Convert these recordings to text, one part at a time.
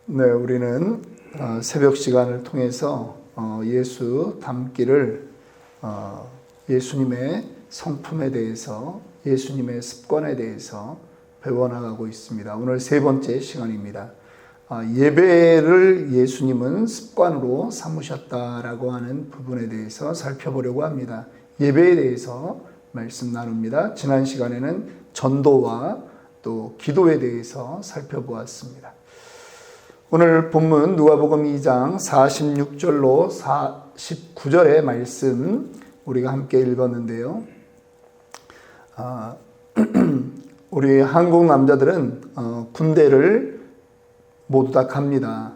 네, 우리는 새벽 시간을 통해서 예수 닮기를 예수님의 성품에 대해서, 예수님의 습관에 대해서 배워나가고 있습니다. 오늘 세 번째 시간입니다. 예배를 예수님은 습관으로 삼으셨다라고 하는 부분에 대해서 살펴보려고 합니다. 예배에 대해서 말씀 나눕니다. 지난 시간에는 전도와 또 기도에 대해서 살펴보았습니다. 오늘 본문 누가복음 2장 46절로 49절의 말씀 우리가 함께 읽었는데요. 우리 한국 남자들은 군대를 모두 다 갑니다.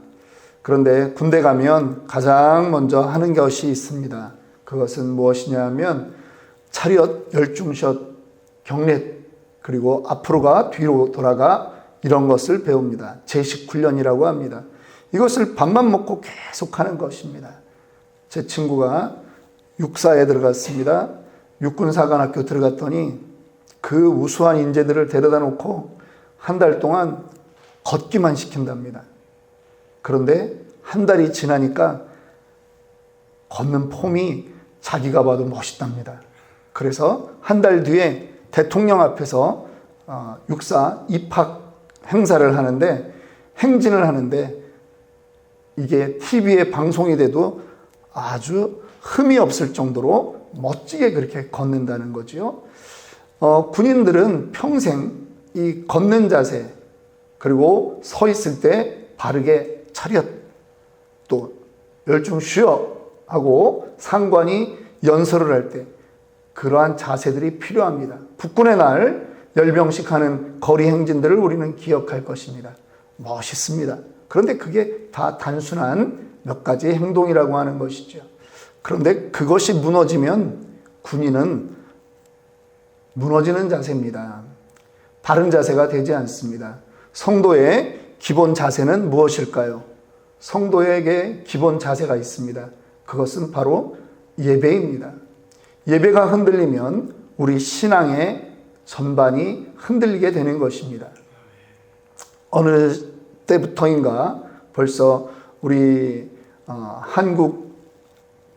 그런데 군대 가면 가장 먼저 하는 것이 있습니다. 그것은 무엇이냐 하면 차렷, 열중샷, 경례, 그리고 앞으로가 뒤로 돌아가 이런 것을 배웁니다. 제식 훈련이라고 합니다. 이것을 밥만 먹고 계속 하는 것입니다. 제 친구가 육사에 들어갔습니다. 육군사관학교 들어갔더니 그 우수한 인재들을 데려다 놓고 한 달 동안 걷기만 시킨답니다. 그런데 한 달이 지나니까 걷는 폼이 자기가 봐도 멋있답니다. 그래서 한 달 뒤에 대통령 앞에서 육사 입학 행사를 하는데, 행진을 하는데 이게 TV에 방송이 돼도 아주 흠이 없을 정도로 멋지게 그렇게 걷는다는 거죠. 군인들은 평생 이 걷는 자세, 그리고 서 있을 때 바르게 차렷, 또 열중 쉬어 하고 상관이 연설을 할 때 그러한 자세들이 필요합니다. 국군의 날 열병식 하는 거리 행진들을 우리는 기억할 것입니다. 멋있습니다. 그런데 그게 다 단순한 몇 가지 행동이라고 하는 것이죠. 그런데 그것이 무너지면 군인은 무너지는 자세입니다. 바른 자세가 되지 않습니다. 성도의 기본 자세는 무엇일까요? 성도에게 기본 자세가 있습니다. 그것은 바로 예배입니다. 예배가 흔들리면 우리 신앙의 전반이 흔들리게 되는 것입니다. 어느 때부터인가 벌써 우리 한국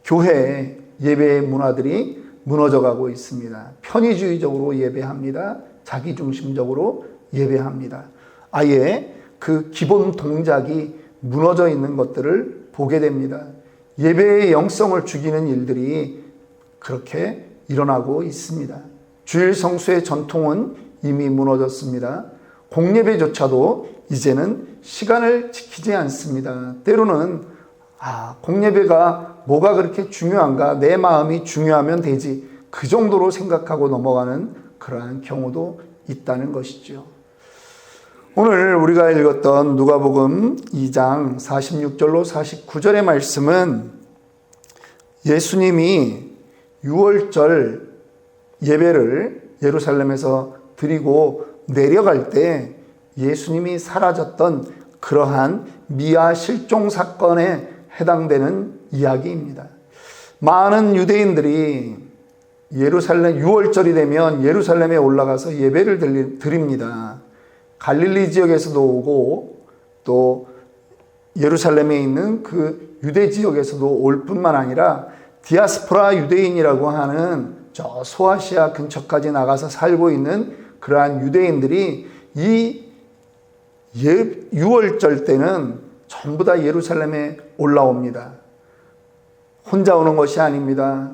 교회의 예배 문화들이 무너져가고 있습니다. 편의주의적으로 예배합니다. 자기중심적으로 예배합니다. 아예 그 기본 동작이 무너져 있는 것들을 보게 됩니다. 예배의 영성을 죽이는 일들이 그렇게 일어나고 있습니다. 주일 성수의 전통은 이미 무너졌습니다. 공예배조차도 이제는 시간을 지키지 않습니다. 때로는 공예배가 뭐가 그렇게 중요한가, 내 마음이 중요하면 되지, 그 정도로 생각하고 넘어가는 그러한 경우도 있다는 것이죠. 오늘 우리가 읽었던 누가복음 2장 46절로 49절의 말씀은 예수님이 6월절 예배를 예루살렘에서 드리고 내려갈 때 예수님이 사라졌던 그러한 미아 실종 사건에 해당되는 이야기입니다. 많은 유대인들이 예루살렘 6월절이 되면 예루살렘에 올라가서 예배를 드립니다. 갈릴리 지역에서도 오고 또 예루살렘에 있는 그 유대 지역에서도 올 뿐만 아니라 디아스포라 유대인이라고 하는 저 소아시아 근처까지 나가서 살고 있는 그러한 유대인들이 이 6월절 때는 전부 다 예루살렘에 올라옵니다. 혼자 오는 것이 아닙니다.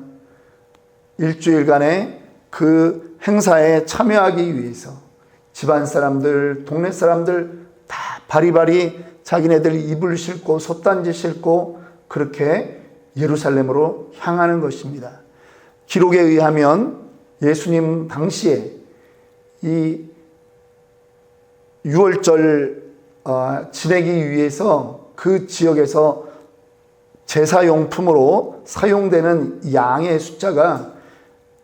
일주일간의 그 행사에 참여하기 위해서 집안 사람들, 동네 사람들 다 바리바리 자기네들 이불 싣고 솥단지 싣고 그렇게 예루살렘으로 향하는 것입니다. 기록에 의하면 예수님 당시에 이 6월절 지내기 위해서 그 지역에서 제사용품으로 사용되는 양의 숫자가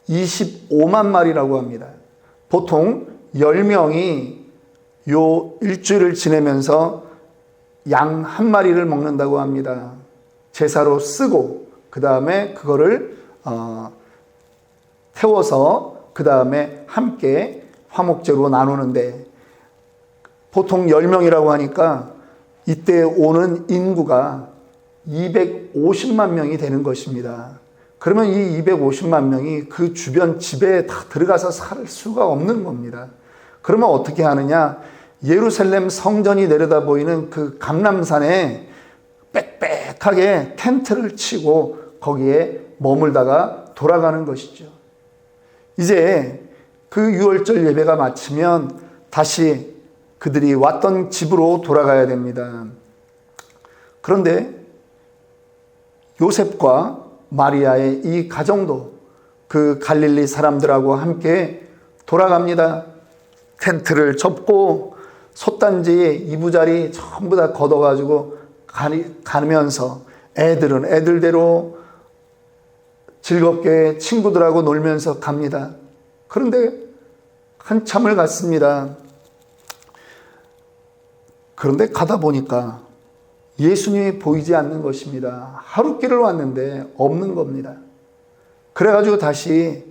25만 마리라고 합니다. 보통 10명이 요 일주일을 지내면서 양 한 마리를 먹는다고 합니다. 제사로 쓰고 그 다음에 그거를 태워서 그 다음에 함께 화목제로 나누는데 보통 10명이라고 하니까 이때 오는 인구가 250만 명이 되는 것입니다. 그러면 이 250만 명이 그 주변 집에 다 들어가서 살 수가 없는 겁니다. 그러면 어떻게 하느냐? 예루살렘 성전이 내려다 보이는 그 감람산에 빽빽하게 텐트를 치고 거기에 머물다가 돌아가는 것이죠. 이제 그 유월절 예배가 마치면 다시 그들이 왔던 집으로 돌아가야 됩니다. 그런데 요셉과 마리아의 이 가정도 그 갈릴리 사람들하고 함께 돌아갑니다. 텐트를 접고 솥단지에 이부자리 전부 다 걷어가지고 가면서 애들은 애들대로 즐겁게 친구들하고 놀면서 갑니다. 그런데 한참을 갔습니다. 그런데 가다 보니까 예수님이 보이지 않는 것입니다. 하룻길을 왔는데 없는 겁니다. 그래가지고 다시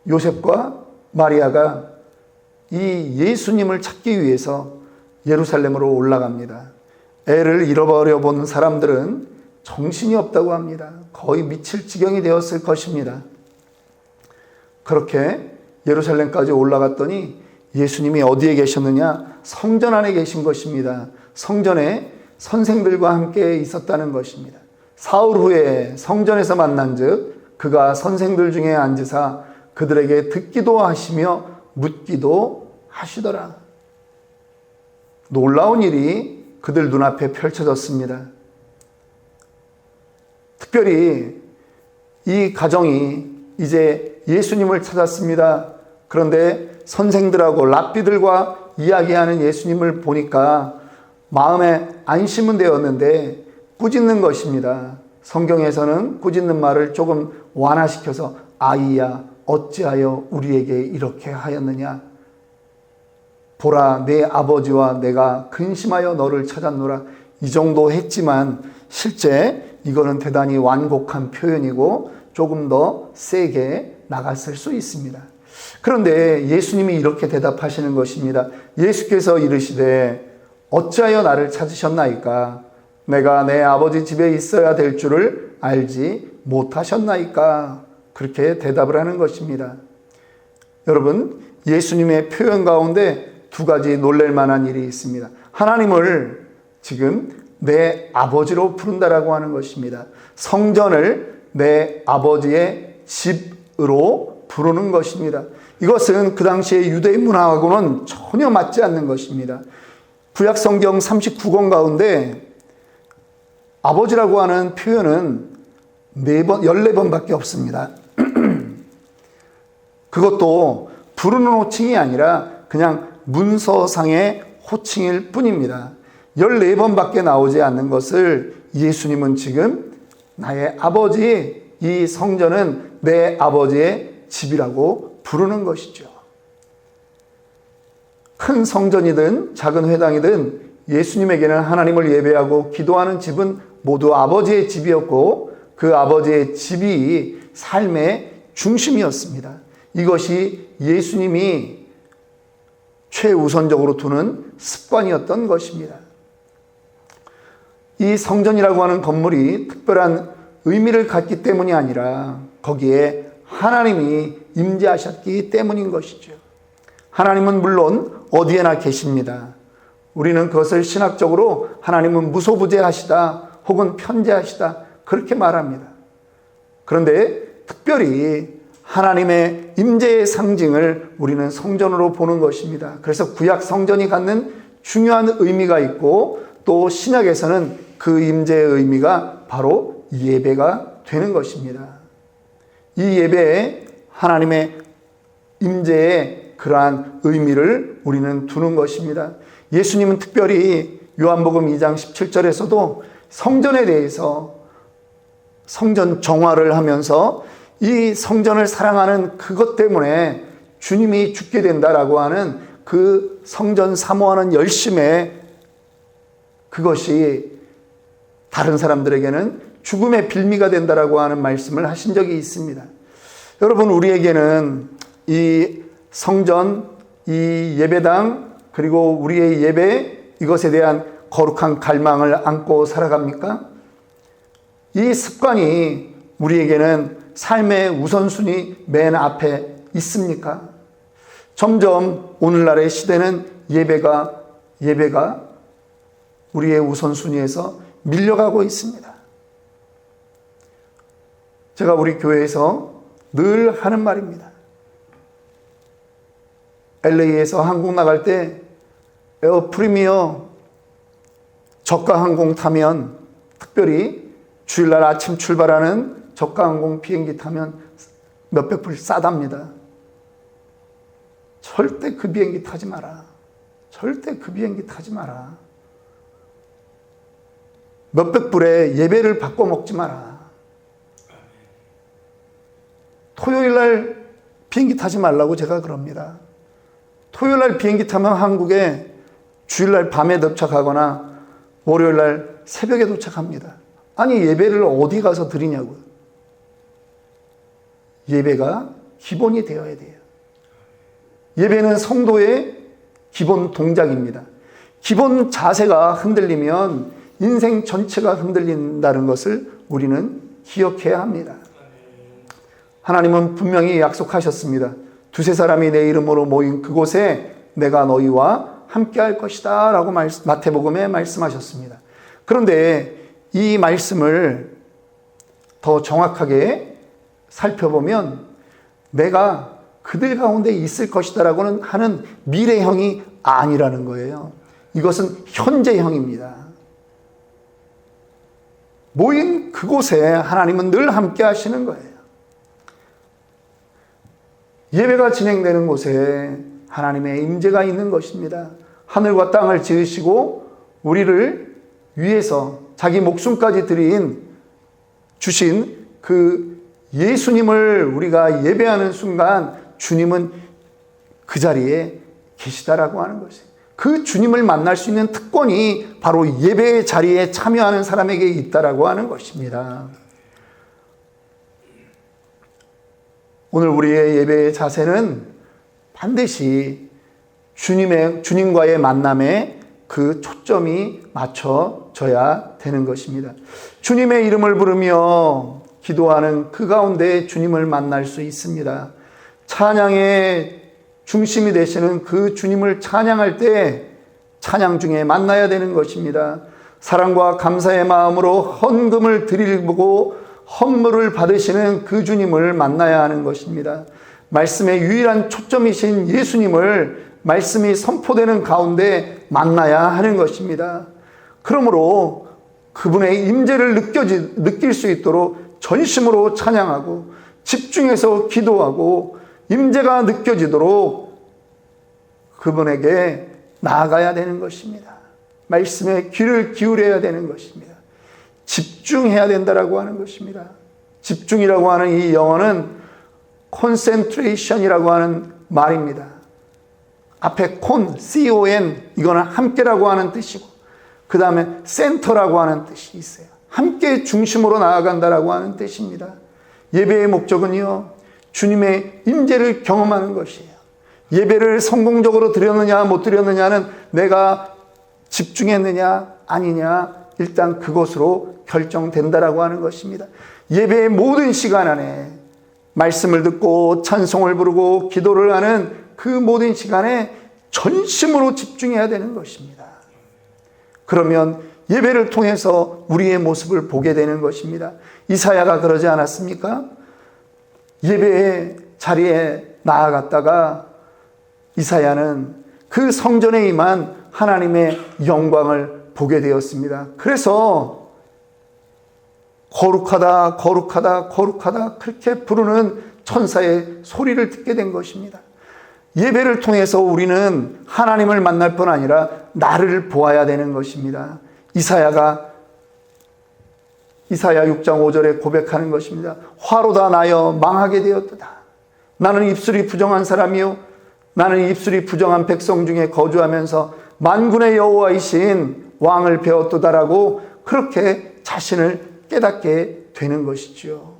요셉과 마리아가 이 예수님을 찾기 위해서 예루살렘으로 올라갑니다. 애를 잃어버려 본 사람들은 정신이 없다고 합니다. 거의 미칠 지경이 되었을 것입니다. 그렇게 예루살렘까지 올라갔더니 예수님이 어디에 계셨느냐? 성전 안에 계신 것입니다. 성전에 선생들과 함께 있었다는 것입니다. 사흘 후에 성전에서 만난즉 그가 선생들 중에 앉으사 그들에게 듣기도 하시며 묻기도 하시더라. 놀라운 일이 그들 눈앞에 펼쳐졌습니다. 특별히 이 가정이 이제 예수님을 찾았습니다. 그런데 선생들하고 랍비들과 이야기하는 예수님을 보니까 마음에 안심은 되었는데 꾸짖는 것입니다. 성경에서는 꾸짖는 말을 조금 완화시켜서 아이야 어찌하여 우리에게 이렇게 하였느냐. 보라 내 아버지와 내가 근심하여 너를 찾았노라. 이 정도 했지만 실제 이거는 대단히 완곡한 표현이고 조금 더 세게 나갔을 수 있습니다. 그런데 예수님이 이렇게 대답하시는 것입니다. 예수께서 이르시되 어찌하여 나를 찾으셨나이까? 내가 내 아버지 집에 있어야 될 줄을 알지 못하셨나이까? 그렇게 대답을 하는 것입니다. 여러분, 예수님의 표현 가운데 두 가지 놀랄 만한 일이 있습니다. 하나님을 지금 내 아버지로 부른다라고 하는 것입니다. 성전을 내 아버지의 집으로 부르는 것입니다. 이것은 그 당시의 유대인 문화하고는 전혀 맞지 않는 것입니다. 구약성경 39권 가운데 아버지라고 하는 표현은 14번밖에 없습니다. 그것도 부르는 호칭이 아니라 그냥 문서상의 호칭일 뿐입니다. 14번밖에 나오지 않는 것을 예수님은 지금 나의 아버지, 이 성전은 내 아버지의 집이라고 부르는 것이죠. 큰 성전이든 작은 회당이든 예수님에게는 하나님을 예배하고 기도하는 집은 모두 아버지의 집이었고 그 아버지의 집이 삶의 중심이었습니다. 이것이 예수님이 최우선적으로 두는 습관이었던 것입니다. 이 성전이라고 하는 건물이 특별한 의미를 갖기 때문이 아니라 거기에 하나님이 임재하셨기 때문인 것이죠. 하나님은 물론 어디에나 계십니다. 우리는 그것을 신학적으로 하나님은 무소부재하시다 혹은 편재하시다 그렇게 말합니다. 그런데 특별히 하나님의 임재의 상징을 우리는 성전으로 보는 것입니다. 그래서 구약 성전이 갖는 중요한 의미가 있고 또 신약에서는 그 임재의 의미가 바로 예배가 되는 것입니다. 이 예배에 하나님의 임재의 그러한 의미를 우리는 두는 것입니다. 예수님은 특별히 요한복음 2장 17절에서도 성전에 대해서 성전 정화를 하면서 이 성전을 사랑하는 그것 때문에 주님이 죽게 된다라고 하는 그 성전 사모하는 열심에 그것이 다른 사람들에게는 죽음의 빌미가 된다라고 하는 말씀을 하신 적이 있습니다. 여러분, 우리에게는 이 성전, 이 예배당, 그리고 우리의 예배, 이것에 대한 거룩한 갈망을 안고 살아갑니까? 이 습관이 우리에게는 삶의 우선순위 맨 앞에 있습니까? 점점 오늘날의 시대는 예배가 우리의 우선순위에서 밀려가고 있습니다. 제가 우리 교회에서 늘 하는 말입니다. LA에서 한국 나갈 때 에어 프리미어 저가 항공 타면, 특별히 주일날 아침 출발하는 저가 항공 비행기 타면 몇백 불 싸답니다. 절대 그 비행기 타지 마라. 절대 그 비행기 타지 마라. 몇백 불에 예배를 바꿔 먹지 마라. 토요일날 비행기 타지 말라고 제가 그럽니다. 토요일날 비행기 타면 한국에 주일날 밤에 도착하거나 월요일날 새벽에 도착합니다. 아니, 예배를 어디 가서 드리냐고요. 예배가 기본이 되어야 돼요. 예배는 성도의 기본 동작입니다. 기본 자세가 흔들리면 인생 전체가 흔들린다는 것을 우리는 기억해야 합니다. 하나님은 분명히 약속하셨습니다. 두세 사람이 내 이름으로 모인 그곳에 내가 너희와 함께 할 것이다 라고 마태복음에 말씀하셨습니다. 그런데 이 말씀을 더 정확하게 살펴보면 내가 그들 가운데 있을 것이다 라고는 하는 미래형이 아니라는 거예요. 이것은 현재형입니다. 모인 그곳에 하나님은 늘 함께 하시는 거예요. 예배가 진행되는 곳에 하나님의 임재가 있는 것입니다. 하늘과 땅을 지으시고 우리를 위해서 자기 목숨까지 주신 그 예수님을 우리가 예배하는 순간 주님은 그 자리에 계시다라고 하는 것이에요. 그 주님을 만날 수 있는 특권이 바로 예배의 자리에 참여하는 사람에게 있다라고 하는 것입니다. 오늘 우리의 예배의 자세는 반드시 주님과의 만남에 그 초점이 맞춰져야 되는 것입니다. 주님의 이름을 부르며 기도하는 그 가운데 주님을 만날 수 있습니다. 찬양의 중심이 되시는 그 주님을 찬양할 때 찬양 중에 만나야 되는 것입니다. 사랑과 감사의 마음으로 헌금을 드리고 헌물을 받으시는 그 주님을 만나야 하는 것입니다. 말씀의 유일한 초점이신 예수님을 말씀이 선포되는 가운데 만나야 하는 것입니다. 그러므로 그분의 임재를 느낄 수 있도록 전심으로 찬양하고 집중해서 기도하고 임재가 느껴지도록 그분에게 나아가야 되는 것입니다. 말씀에 귀를 기울여야 되는 것입니다. 집중해야 된다라고 하는 것입니다. 집중이라고 하는 이 영어는 concentration이라고 하는 말입니다. 앞에 C-O-N 이거는 함께라고 하는 뜻이고 그 다음에 센터라고 하는 뜻이 있어요. 함께 중심으로 나아간다라고 하는 뜻입니다. 예배의 목적은요, 주님의 임재를 경험하는 것이에요. 예배를 성공적으로 드렸느냐 못 드렸느냐는 내가 집중했느냐 아니냐 일단 그것으로 결정된다라고 하는 것입니다. 예배의 모든 시간 안에 말씀을 듣고 찬송을 부르고 기도를 하는 그 모든 시간에 전심으로 집중해야 되는 것입니다. 그러면 예배를 통해서 우리의 모습을 보게 되는 것입니다. 이사야가 그러지 않았습니까? 예배의 자리에 나아갔다가 이사야는 그 성전에 임한 하나님의 영광을 보게 되었습니다. 그래서 거룩하다 거룩하다 거룩하다 그렇게 부르는 천사의 소리를 듣게 된 것입니다. 예배를 통해서 우리는 하나님을 만날 뿐 아니라 나를 보아야 되는 것입니다. 이사야 6장 5절에 고백하는 것입니다. 화로다 나여 망하게 되었도다. 나는 입술이 부정한 사람이요 나는 입술이 부정한 백성 중에 거주하면서 만군의 여호와이신 왕을 배웠도다라고 그렇게 자신을 깨닫게 되는 것이죠.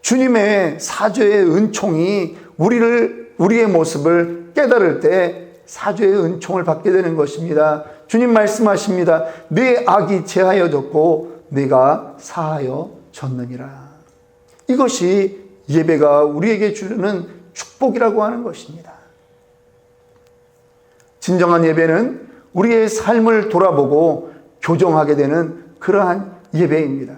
주님의 사죄의 은총이 우리의 모습을 깨달을 때 사죄의 은총을 받게 되는 것입니다. 주님 말씀하십니다. 내 악이 제하여졌고 내가 사하여 졌느니라. 이것이 예배가 우리에게 주는 축복이라고 하는 것입니다. 진정한 예배는 우리의 삶을 돌아보고 교정하게 되는 그러한 예배입니다.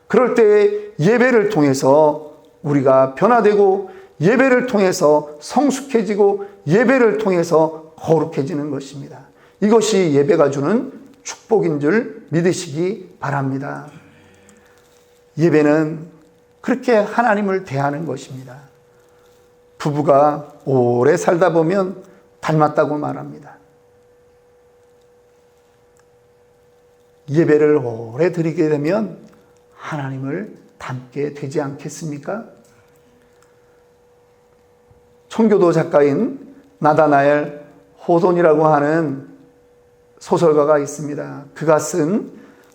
그럴 때 예배를 통해서 우리가 변화되고 예배를 통해서 성숙해지고 예배를 통해서 거룩해지는 것입니다. 이것이 예배가 주는 축복인 줄 믿으시기 바랍니다. 예배는 그렇게 하나님을 대하는 것입니다. 부부가 오래 살다 보면 닮았다고 말합니다. 예배를 오래 드리게 되면 하나님을 닮게 되지 않겠습니까? 청교도 작가인 나다나엘 호돈이라고 하는 소설가가 있습니다. 그가 쓴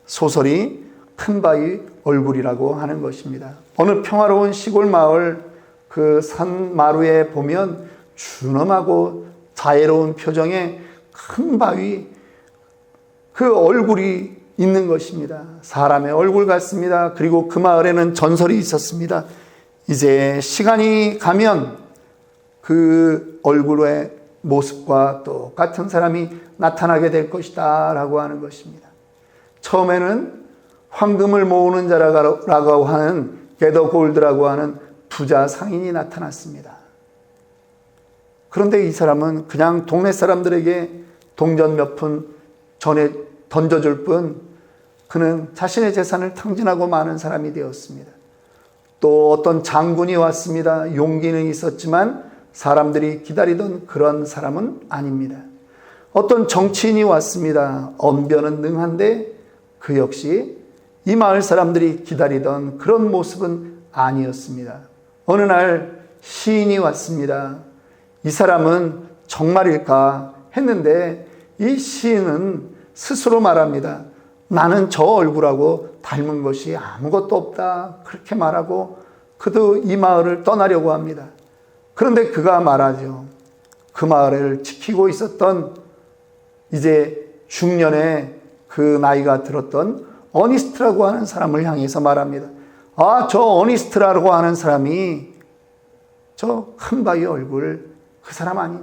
소설이 큰 바위 얼굴이라고 하는 것입니다. 어느 평화로운 시골 마을 그 산마루에 보면 준엄하고 자애로운 표정의 큰 바위 그 얼굴이 있는 것입니다. 사람의 얼굴 같습니다. 그리고 그 마을에는 전설이 있었습니다. 이제 시간이 가면 그 얼굴의 모습과 똑같은 사람이 나타나게 될 것이다 라고 하는 것입니다. 처음에는 황금을 모으는 자라고 하는 게더 골드라고 하는 부자 상인이 나타났습니다. 그런데 이 사람은 그냥 동네 사람들에게 동전 몇 푼 전에 던져줄 뿐 그는 자신의 재산을 탕진하고 마는 사람이 되었습니다. 또 어떤 장군이 왔습니다. 용기는 있었지만 사람들이 기다리던 그런 사람은 아닙니다. 어떤 정치인이 왔습니다. 언변은 능한데 그 역시 이 마을 사람들이 기다리던 그런 모습은 아니었습니다. 어느 날 시인이 왔습니다. 이 사람은 정말일까 했는데 이 시인은 스스로 말합니다. 나는 저 얼굴하고 닮은 것이 아무것도 없다. 그렇게 말하고 그도 이 마을을 떠나려고 합니다. 그런데 그가 말하죠. 그 마을을 지키고 있었던 이제 중년의 그 나이가 들었던 어니스트라고 하는 사람을 향해서 말합니다. 아, 저 어니스트라고 하는 사람이 저 큰 바위 얼굴 그 사람 아니냐.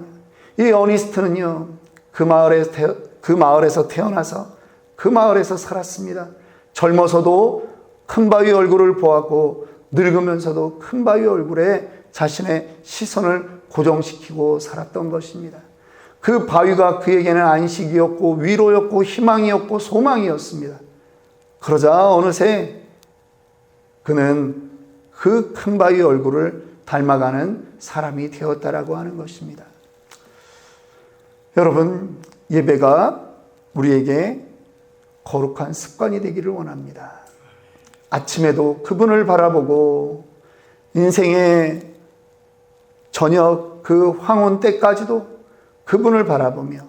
이 어니스트는요, 그 마을에서 태어나서 그 마을에서 살았습니다. 젊어서도 큰 바위 얼굴을 보았고 늙으면서도 큰 바위 얼굴에 자신의 시선을 고정시키고 살았던 것입니다. 그 바위가 그에게는 안식이었고 위로였고 희망이었고 소망이었습니다. 그러자 어느새 그는 그 큰 바위 얼굴을 닮아가는 사람이 되었다라고 하는 것입니다. 여러분, 예배가 우리에게 거룩한 습관이 되기를 원합니다. 아침에도 그분을 바라보고 인생의 저녁 그 황혼 때까지도 그분을 바라보며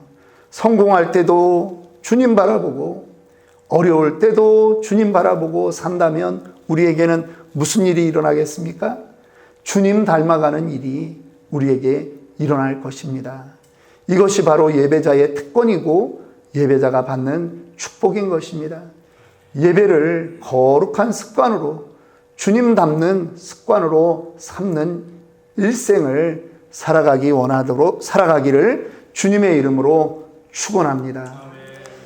성공할 때도 주님 바라보고 어려울 때도 주님 바라보고 산다면 우리에게는 무슨 일이 일어나겠습니까? 주님 닮아가는 일이 우리에게 일어날 것입니다. 이것이 바로 예배자의 특권이고 예배자가 받는 축복인 것입니다. 예배를 거룩한 습관으로 주님 닮는 습관으로 삼는 일생을 살아가기를 주님의 이름으로 축원합니다.